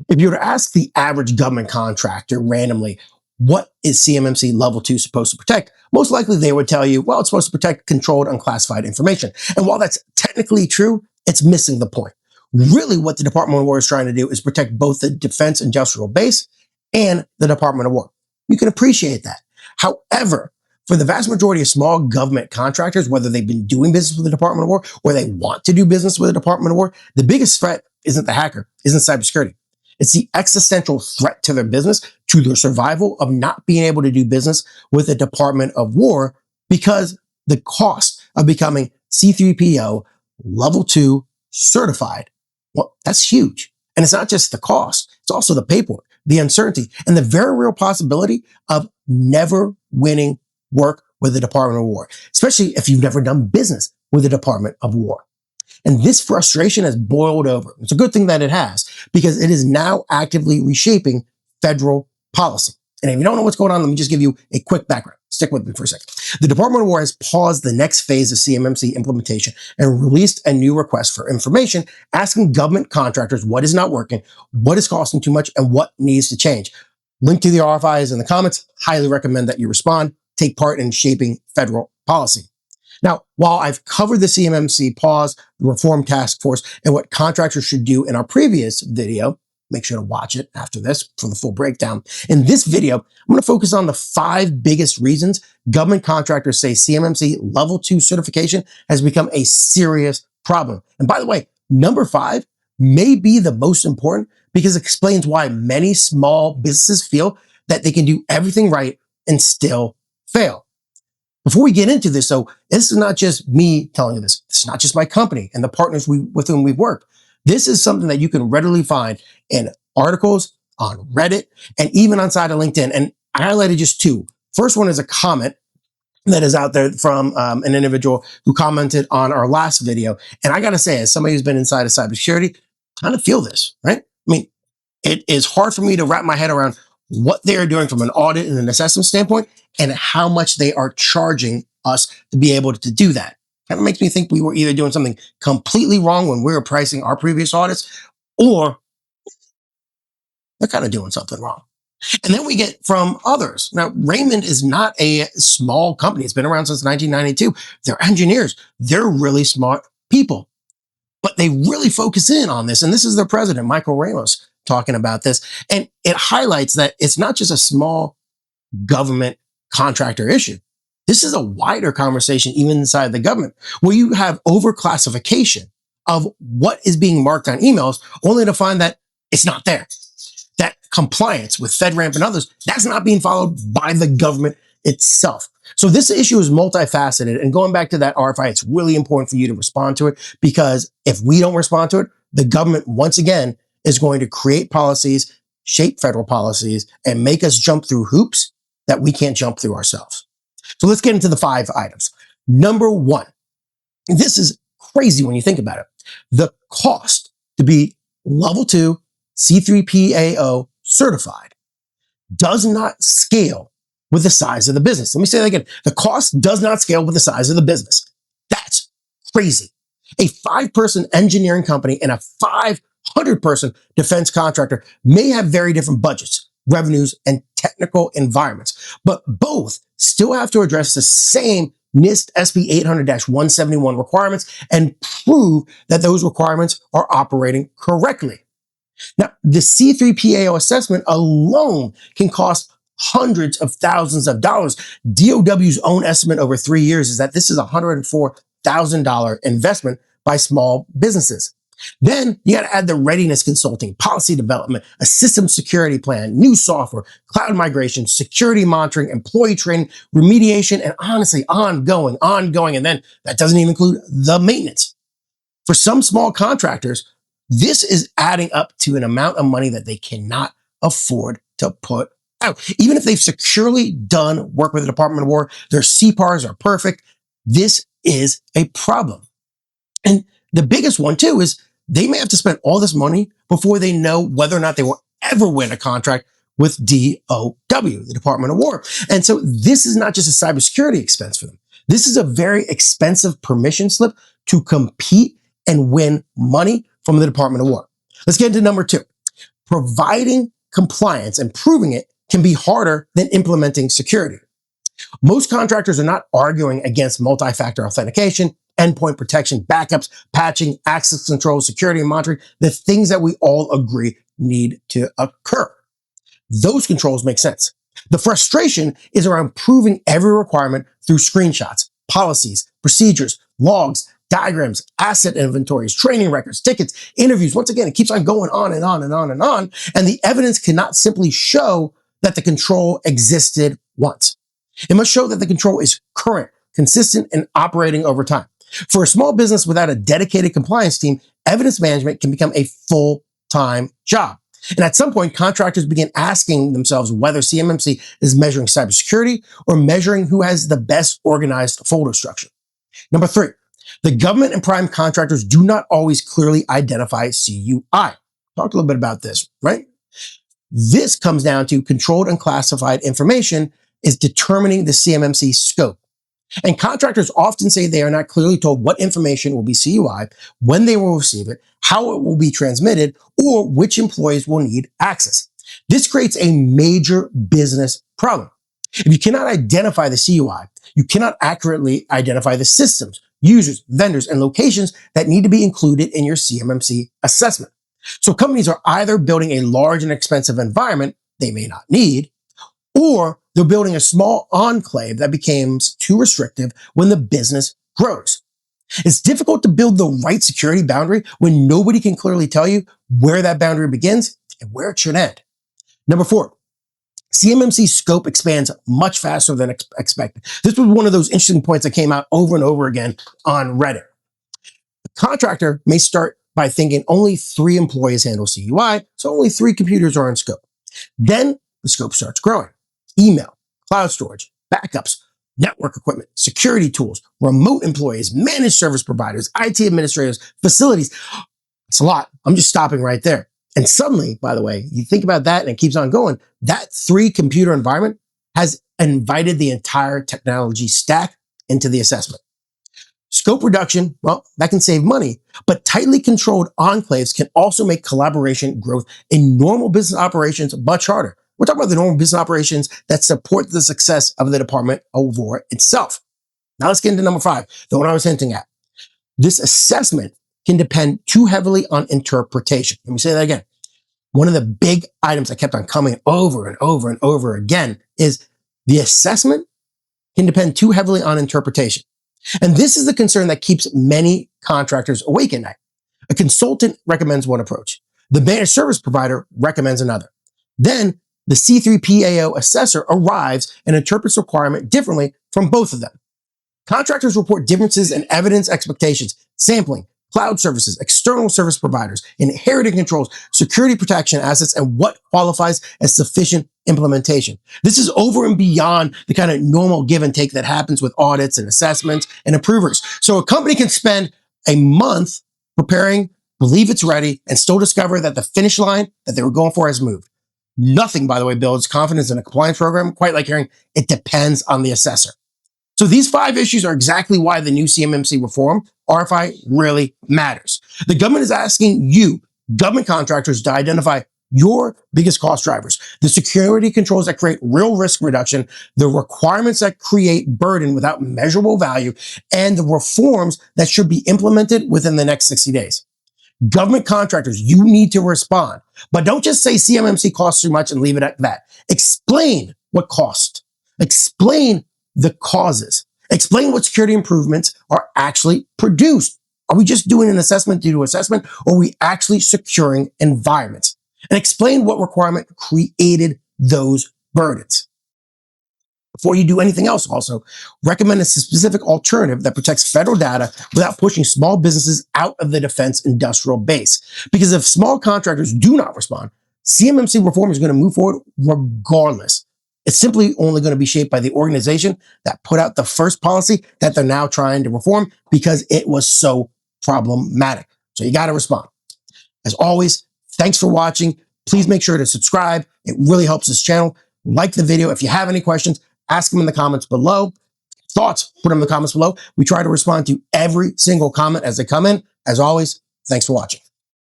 If you were to ask the average government contractor randomly, what is CMMC Level 2 supposed to protect? Most likely they would tell you, well, it's supposed to protect controlled unclassified information. And while that's technically true, it's missing the point. Really what the Department of War is trying to do is protect both the defense industrial base and the Department of War. You can appreciate that. However, for the vast majority of small government contractors, whether they've been doing business with the Department of War or they want to do business with the Department of War, the biggest threat isn't the hacker, isn't cybersecurity. It's the existential threat to their business, to their survival of not being able to do business with the Department of War because the cost of becoming C3PO Level 2 certified, well, that's huge. And it's not just the cost, it's also the paperwork, the uncertainty, and the very real possibility of never winning work with the Department of War, especially if you've never done business with the Department of War. And this frustration has boiled over. It's a good thing that it has, because it is now actively reshaping federal policy. And if you don't know what's going on, let me just give you a quick background. Stick with me for a second. The Department of War has paused the next phase of CMMC implementation and released a new request for information asking government contractors what is not working, what is costing too much, and what needs to change. Link to the RFI is in the comments. Highly recommend that you respond, take part in shaping federal policy. Now, while I've covered the CMMC pause, the reform task force, and what contractors should do in our previous video, make sure to watch it after this for the full breakdown. In this video, I'm going to focus on the 5 biggest reasons government contractors say CMMC Level 2 certification has become a serious problem. And by the way, number 5 may be the most important because it explains why many small businesses feel that they can do everything right and still fail. Before we get into this, though, this is not just me telling you this. It's not just my company and the partners with whom we've worked. This is something that you can readily find in articles, on Reddit, and even on side of LinkedIn. And I highlighted just 2. First one is a comment that is out there from an individual who commented on our last video. And I got to say, as somebody who's been inside of cybersecurity, I kind of feel this, right? I mean, it is hard for me to wrap my head around what they are doing from an audit and an assessment standpoint and how much they are charging us to be able to do that. Kind of makes me think we were either doing something completely wrong when we were pricing our previous audits, or they're kind of doing something wrong. And then we get from others. Now, Raymond is not a small company. It's been around since 1992. They're engineers. They're really smart people, but they really focus in on this. And this is their president, Michael Ramos, talking about this. And it highlights that it's not just a small government contractor issue. This is a wider conversation even inside the government, where you have overclassification of what is being marked on emails only to find that it's not there. That compliance with FedRAMP and others, that's not being followed by the government itself. So this issue is multifaceted. And going back to that RFI, it's really important for you to respond to it, because if we don't respond to it, the government, once again, is going to create policies, shape federal policies, and make us jump through hoops that we can't jump through ourselves. So let's get into the 5 items. Number 1, this is crazy when you think about it. The cost to be Level 2 C3PAO certified does not scale with the size of the business. Let me say that again. The cost does not scale with the size of the business. That's crazy. A 5-person engineering company and a 500-person defense contractor may have very different budgets, revenues, and technical environments, but both still have to address the same NIST SP 800-171 requirements and prove that those requirements are operating correctly. Now, the C3PAO assessment alone can cost hundreds of thousands of dollars. DOW's own estimate over 3 years is that this is a $104,000 investment by small businesses. Then you got to add the readiness consulting, policy development, a system security plan, new software, cloud migration, security monitoring, employee training, remediation, and honestly, ongoing. And then that doesn't even include the maintenance. For some small contractors, this is adding up to an amount of money that they cannot afford to put out. Even if they've securely done work with the Department of War, their CPARs are perfect, this is a problem. And the biggest one too is they may have to spend all this money before they know whether or not they will ever win a contract with DOW, the Department of War. And so this is not just a cybersecurity expense for them. This is a very expensive permission slip to compete and win money from the Department of War. Let's get into number 2. Providing compliance and proving it can be harder than implementing security. Most contractors are not arguing against multi-factor authentication, endpoint protection, backups, patching, access control, security and monitoring, the things that we all agree need to occur. Those controls make sense. The frustration is around proving every requirement through screenshots, policies, procedures, logs, diagrams, asset inventories, training records, tickets, interviews. Once again, it keeps on going on and on and on and on. And the evidence cannot simply show that the control existed once. It must show that the control is current, consistent, and operating over time. For a small business without a dedicated compliance team, evidence management can become a full-time job. And at some point, contractors begin asking themselves whether CMMC is measuring cybersecurity or measuring who has the best organized folder structure. Number 3, the government and prime contractors do not always clearly identify CUI. Talked a little bit about this, right? This comes down to controlled unclassified information is determining the CMMC scope. And contractors often say they are not clearly told what information will be CUI, when they will receive it, how it will be transmitted, or which employees will need access. This creates a major business problem. If you cannot identify the CUI, you cannot accurately identify the systems, users, vendors, and locations that need to be included in your CMMC assessment. So companies are either building a large and expensive environment they may not need, or they're building a small enclave that becomes too restrictive when the business grows. It's difficult to build the right security boundary when nobody can clearly tell you where that boundary begins and where it should end. Number 4, CMMC scope expands much faster than expected. This was one of those interesting points that came out over and over again on Reddit. The contractor may start by thinking only 3 employees handle CUI, so only 3 computers are in scope. Then the scope starts growing. Email, cloud storage, backups, network equipment, security tools, remote employees, managed service providers, IT administrators, facilities. It's a lot. I'm just stopping right there. And suddenly, by the way, you think about that and it keeps on going. That 3-computer environment has invited the entire technology stack into the assessment. Scope reduction, well, that can save money, but tightly controlled enclaves can also make collaboration growth in normal business operations much harder. We're talking about the normal business operations that support the success of the department over itself. Now let's get into number 5, the one I was hinting at. This assessment can depend too heavily on interpretation. Let me say that again. One of the big items that kept on coming over and over and over again is the assessment can depend too heavily on interpretation. And this is the concern that keeps many contractors awake at night. A consultant recommends one approach. The managed service provider recommends another. Then the C3PAO assessor arrives and interprets requirement differently from both of them. Contractors report differences in evidence expectations, sampling, cloud services, external service providers, inherited controls, security protection assets, and what qualifies as sufficient implementation. This is over and beyond the kind of normal give and take that happens with audits and assessments and approvers. So a company can spend a month preparing, believe it's ready, and still discover that the finish line that they were going for has moved. Nothing, by the way, builds confidence in a compliance program, quite like hearing it depends on the assessor. So these 5 issues are exactly why the new CMMC reform, RFI, really matters. The government is asking you, government contractors, to identify your biggest cost drivers, the security controls that create real risk reduction, the requirements that create burden without measurable value, and the reforms that should be implemented within the next 60 days. Government contractors, you need to respond. But don't just say CMMC costs too much and leave it at that. Explain what cost. Explain the causes. Explain what security improvements are actually produced. Are we just doing an assessment due to assessment, or are we actually securing environments? And explain what requirement created those burdens. Before you do anything else, also, recommend a specific alternative that protects federal data without pushing small businesses out of the defense industrial base. Because if small contractors do not respond, CMMC reform is going to move forward regardless. It's simply only going to be shaped by the organization that put out the first policy that they're now trying to reform because it was so problematic. So you got to respond. As always, thanks for watching. Please make sure to subscribe. It really helps this channel. Like the video. If you have any questions, ask them in the comments below. Thoughts, put them in the comments below. We try to respond to every single comment as they come in. As always, thanks for watching.